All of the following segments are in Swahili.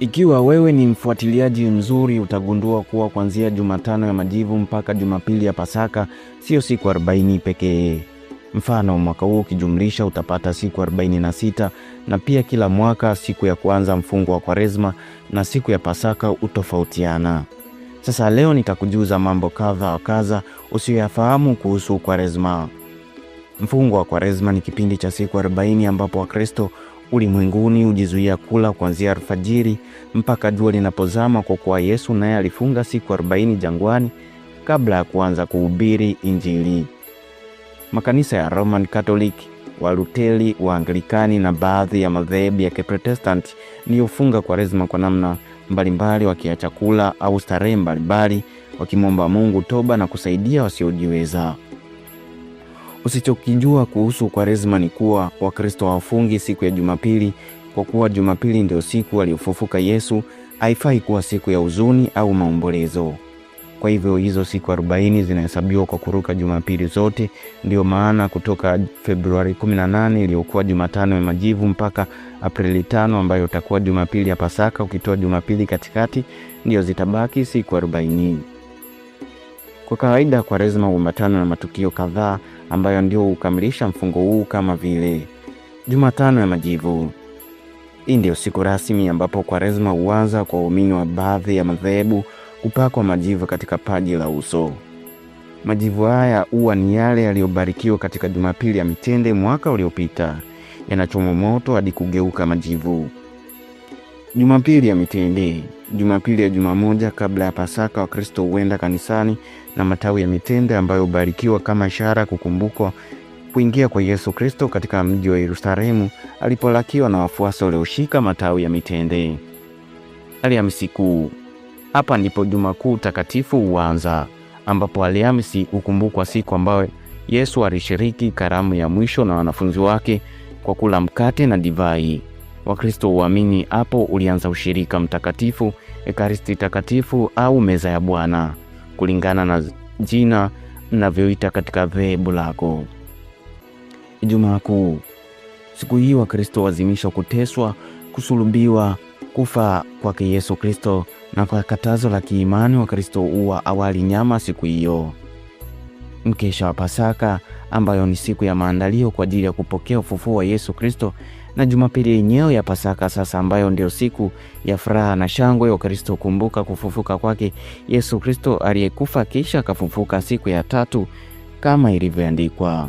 Ikiwa wewe ni mfuatiliaji mzuri, utagundua kuwa kuanzia Jumatano ya Majivu mpaka Jumapili ya Pasaka sio siku 40 pekee. Mfano, mwaka huu ukijumlisha utapata siku 46, na pia kila mwaka siku ya kwanza mfungo wa Kwaresma na siku ya Pasaka utofautiana. Sasa leo nitakujuza mambo kadha wa kadha usiyoyafahamu kuhusu Kwaresma. Mfungo wa Kwaresma ni kipindi cha siku 40 ambapo Wakristo ulimwenguni hujizuia kula kuanzia alfajiri mpaka jua linapozama, kwa kuwa Yesu naye alifunga siku 40 jangwani kabla ya kuanza kuhubiri Injili. Makanisa ya Roman Catholic, Waluteri, Waanglikani na baadhi ya madhehebu ya Kiprotestanti ndio hufunga Kwaresma kwa namna mbalimbali, wakiacha kula au starehe mbalimbali, wakimwomba Mungu toba na kusaidia wasiojiweza. Usichokijua kuhusu Kwaresma ni kuwa Wakristo hawafungi siku ya Jumapili, kwa kuwa Jumapili ndio siku aliyofufuka Yesu. Haifai kuwa siku ya huzuni au maombolezo. Kwa hivyo hizo siku 40 zinahesabiwa kwa kuruka Jumapili zote. Ndio maana kutoka Februari 18 iliyokuwa Jumatano ya Majivu mpaka Aprili 5 ambayo itakuwa Jumapili ya Pasaka, ukitoa Jumapili katikati, ndio zitabaki siku 40. Kwa kawaida Kwaresma huambatana na matukio kadhaa ambayo ndio hukamilisha mfungo huu, kama vile Jumatano ya Majivu. Hii ndio siku rasmi ambapo Kwaresma huanza kwa waumini wa baadhi ya madhehebu kupakwa majivu katika paji la uso. Majivu haya huwa ni yale yaliyobarikiwa katika Jumapili ya Mitende mwaka uliopita, yanachomwa moto hadi kugeuka majivu. Jumapili ya Mitende, Jumapili ya juma moja kabla ya Pasaka, Wakristo huenda kanisani na matawi ya mitende ambayo hubarikiwa kama ishara kukumbukwa kuingia kwa Yesu Kristo katika mji wa Yerusalemu alipolakiwa na wafuasi walioshika matawi ya mitende. Alhamisi Kuu. Hapa ndipo Juma Kuu takatifu huanza, ambapo Alhamisi hukumbukwa siku ambayo Yesu alishiriki karamu ya mwisho na wanafunzi wake kwa kula mkate na divai. Wakristo huamini hapo ulianza ushirika mtakatifu, Ekaristi takatifu au meza ya Bwana, kulingana na jina mnavyoita katika dhehebu lako. Ijumaa Kuu. Siku hii Wakristo huadhimisha kuteswa, kusulubiwa, kufa kwake Yesu Kristo, na kwa katazo la kiimani Wakristo huwa awali nyama siku hiyo. Mkesha wa Pasaka, ambayo ni siku ya maandalio kwa ajili ya kupokea ufufuo wa Yesu Kristo, na Jumapili yenyewe ya Pasaka sasa, ambayo ndio siku ya furaha na shangwe. Wakristo kumbuka kufufuka kwake Yesu Kristo aliyekufa kisha akafufuka siku ya tatu kama ilivyoandikwa.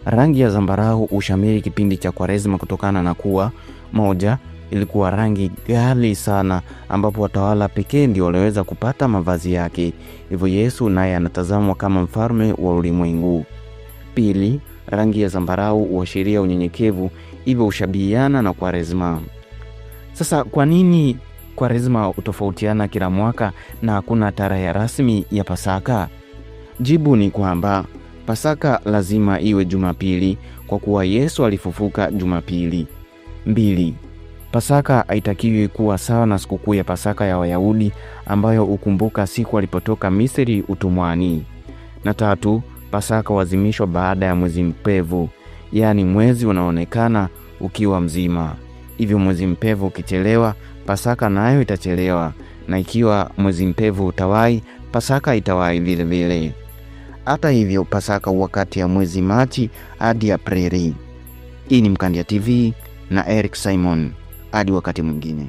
Rangi ya zambarau ushamiri kipindi cha Kwaresma kutokana na kuwa moja, ilikuwa rangi ghali sana, ambapo watawala pekee ndio waliweza kupata mavazi yake. Hivyo Yesu naye anatazamwa kama mfalme wa ulimwengu. Pili, rangi ya zambarau huashiria unyenyekevu, hivyo ushabihiana na Kwaresma. Sasa kwa nini Kwaresma utofautiana kila mwaka na hakuna tarehe rasmi ya Pasaka? Jibu ni kwamba Pasaka lazima iwe Jumapili kwa kuwa Yesu alifufuka Jumapili. 2. Pasaka haitakiwi kuwa sawa na sikukuu ya Pasaka ya Wayahudi ambayo hukumbuka siku alipotoka Misri utumwani. Na 3, Pasaka huadhimishwa baada ya mwezi mpevu, yaani mwezi unaonekana ukiwa mzima. Hivyo mwezi mpevu ukichelewa, Pasaka nayo itachelewa, na ikiwa mwezi mpevu utawahi, Pasaka itawahi vile vile. Hata hivyo, Pasaka wakati ya mwezi Machi hadi Aprili. Hii ni Mkandia TV na Eric Simon. Hadi wakati mwingine.